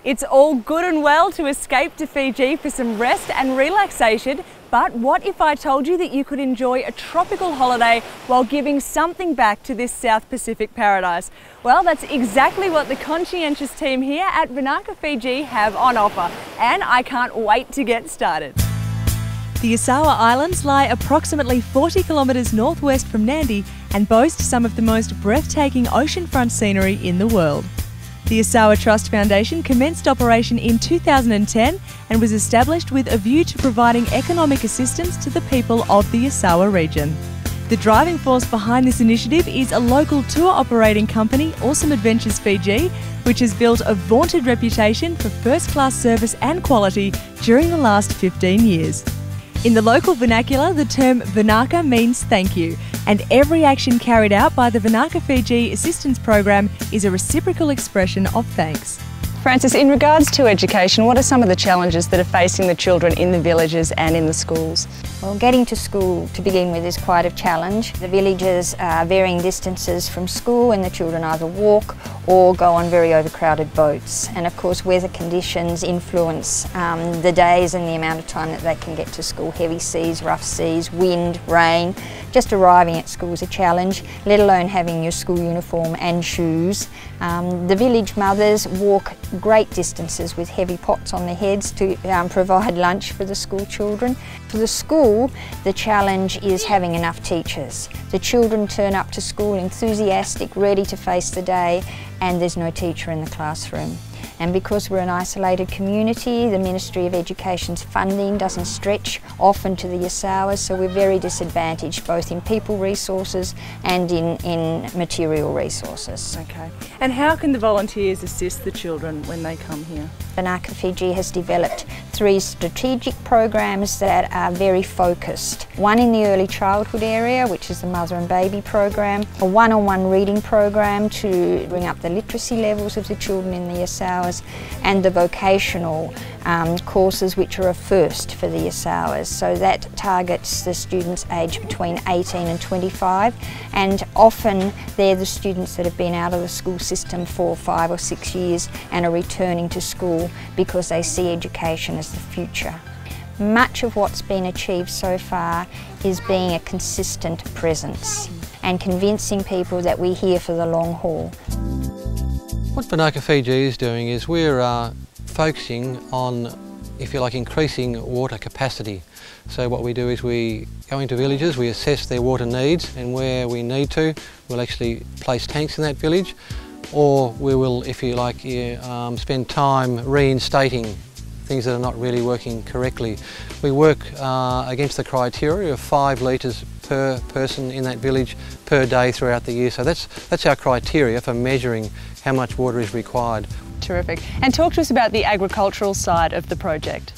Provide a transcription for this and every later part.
It's all good and well to escape to Fiji for some rest and relaxation, but what if I told you that you could enjoy a tropical holiday while giving something back to this South Pacific paradise? Well, that's exactly what the conscientious team here at Vinaka Fiji have on offer, and I can't wait to get started. The Asawa Islands lie approximately 40 kilometres northwest from Nadi and boast some of the most breathtaking oceanfront scenery in the world. The Asawa Trust Foundation commenced operation in 2010 and was established with a view to providing economic assistance to the people of the Asawa region. The driving force behind this initiative is a local tour operating company, Awesome Adventures Fiji, which has built a vaunted reputation for first-class service and quality during the last 15 years. In the local vernacular, the term Vinaka means thank you, and every action carried out by the Vinaka Fiji Assistance Program is a reciprocal expression of thanks. Francis, in regards to education, what are some of the challenges that are facing the children in the villages and in the schools? Well, getting to school to begin with is quite a challenge. The villages are varying distances from school and the children either walk or go on very overcrowded boats. And of course weather conditions influence the days and the amount of time that they can get to school. Heavy seas, rough seas, wind, rain. Just arriving at school is a challenge, let alone having your school uniform and shoes. The village mothers walk great distances with heavy pots on their heads to provide lunch for the school children. For the school, the challenge is having enough teachers. The children turn up to school enthusiastic, ready to face the day, and there's no teacher in the classroom. And because we're an isolated community, the Ministry of Education's funding doesn't stretch often to the Asawas, so we're very disadvantaged both in people resources and in material resources. Okay. And how can the volunteers assist the children when they come here? Vinaka Fiji has developed 3 strategic programs that are very focused. One in the early childhood area, which is the mother and baby program, a one-on-one reading program to bring up the literacy levels of the children in the Asawas, and the vocational courses, which are a first for the Asawas. So that targets the students aged between 18 and 25, and often they're the students that have been out of the school system for 5 or 6 years and are returning to school because they see education as the future. Much of what's been achieved so far is being a consistent presence and convincing people that we're here for the long haul. What Vinaka Fiji is doing is we're focusing on, if you like, increasing water capacity. So what we do is we go into villages, we assess their water needs, and where we need to, we'll actually place tanks in that village, or we will, if you like, spend time reinstating things that are not really working correctly. We work against the criteria of 5 litres per person in that village per day throughout the year. So that's our criteria for measuring how much water is required. Terrific. And talk to us about the agricultural side of the project.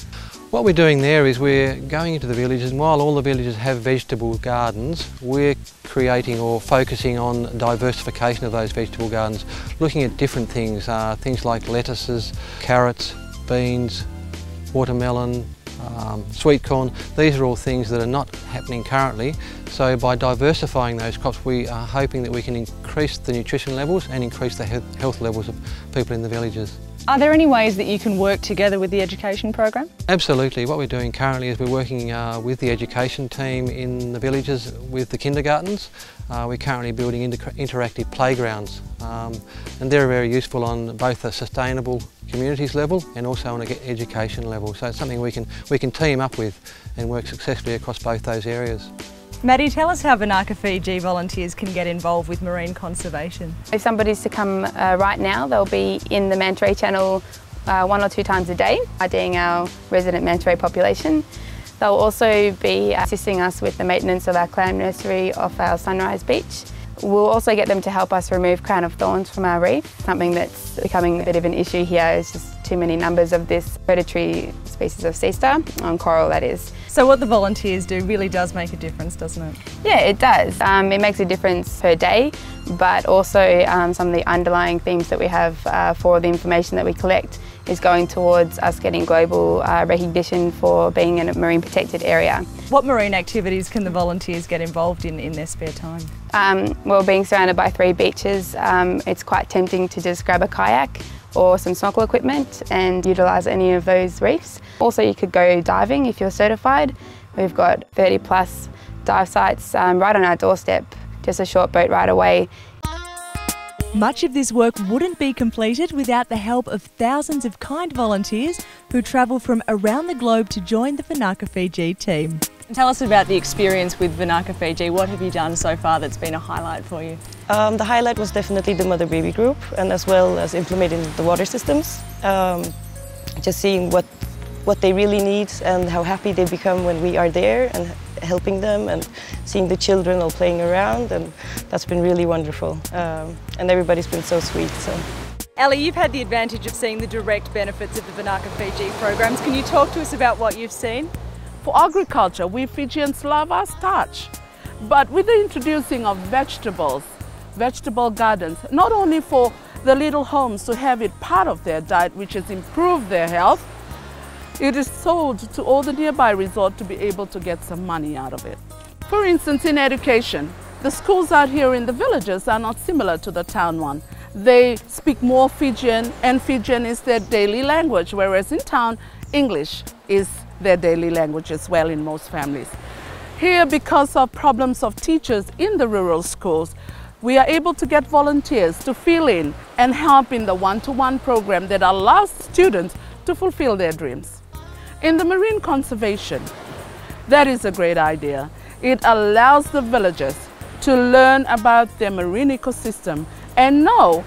What we're doing there is we're going into the villages, and while all the villages have vegetable gardens, we're creating or focusing on diversification of those vegetable gardens, looking at different things, things like lettuces, carrots, beans, watermelon, sweet corn. These are all things that are not happening currently. So by diversifying those crops, we are hoping that we can increase the nutrition levels and increase the health levels of people in the villages. Are there any ways that you can work together with the education program? Absolutely. What we're doing currently is we're working with the education team in the villages with the kindergartens. We're currently building interactive playgrounds, and they're very useful on both a sustainable communities level and also on an education level. So it's something we can team up with and work successfully across both those areas. Maddie, tell us how Vinaka Fiji volunteers can get involved with marine conservation. If somebody's to come right now, they'll be in the manta ray channel 1 or 2 times a day, IDing our resident manta ray population. They'll also be assisting us with the maintenance of our clam nursery off our Sunrise Beach. We'll also get them to help us remove crown of thorns from our reef. Something that's becoming a bit of an issue here is just too many numbers of this predatory species of sea star, on coral that is. So what the volunteers do really does make a difference, doesn't it? Yeah, it does. It makes a difference per day, but also some of the underlying themes that we have for the information that we collect is going towards us getting global recognition for being in a marine protected area. What marine activities can the volunteers get involved in their spare time? Well, being surrounded by 3 beaches, it's quite tempting to just grab a kayak or some snorkel equipment and utilise any of those reefs. Also, you could go diving if you're certified. We've got 30 plus dive sites right on our doorstep, just a short boat ride away. Much of this work wouldn't be completed without the help of thousands of kind volunteers who travel from around the globe to join the Vinaka Fiji team. Tell us about the experience with Vinaka Fiji. What have you done so far that's been a highlight for you? The highlight was definitely the mother-baby group, and as well as implementing the water systems. Just seeing what they really need and how happy they become when we are there and helping them, and seeing the children all playing around, and that's been really wonderful. And everybody's been so sweet. So. Ellie, you've had the advantage of seeing the direct benefits of the Vinaka Fiji programs. Can you talk to us about what you've seen? For agriculture, we Fijians love our starch, but with the introducing of vegetables, vegetable gardens, not only for the little homes to have it part of their diet, which has improved their health, it is sold to all the nearby resorts to be able to get some money out of it. For instance, in education, the schools out here in the villages are not similar to the town one. They speak more Fijian, and Fijian is their daily language, whereas in town, English is their daily language as well in most families. Here, because of problems of teachers in the rural schools, we are able to get volunteers to fill in and help in the one-to-one program that allows students to fulfill their dreams. In the marine conservation, that is a great idea. It allows the villagers to learn about their marine ecosystem and know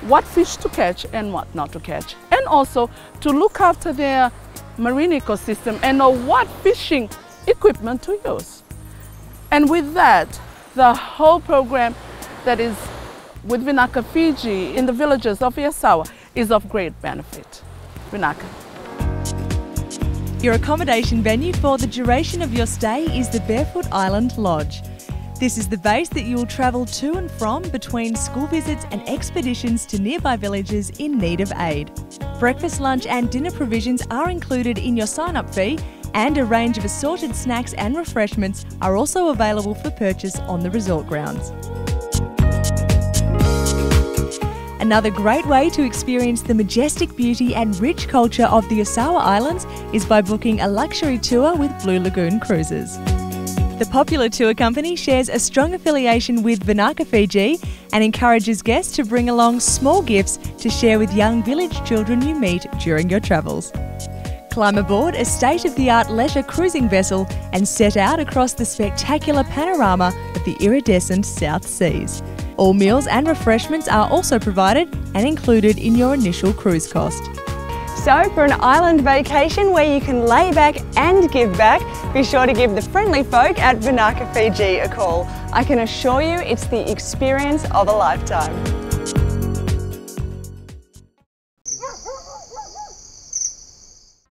what fish to catch and what not to catch, and also to look after their marine ecosystem and know what fishing equipment to use. And with that, the whole program that is with Vinaka Fiji in the villages of Yasawa is of great benefit. Vinaka. Your accommodation venue for the duration of your stay is the Barefoot Island Lodge. This is the base that you will travel to and from between school visits and expeditions to nearby villages in need of aid. Breakfast, lunch and dinner provisions are included in your sign-up fee, and a range of assorted snacks and refreshments are also available for purchase on the resort grounds. Another great way to experience the majestic beauty and rich culture of the Yasawa Islands is by booking a luxury tour with Blue Lagoon Cruises. The popular tour company shares a strong affiliation with Vinaka Fiji and encourages guests to bring along small gifts to share with young village children you meet during your travels. Climb aboard a state-of-the-art leisure cruising vessel and set out across the spectacular panorama of the iridescent South Seas. All meals and refreshments are also provided and included in your initial cruise cost. So for an island vacation where you can lay back and give back, be sure to give the friendly folk at Vinaka Fiji a call. I can assure you it's the experience of a lifetime.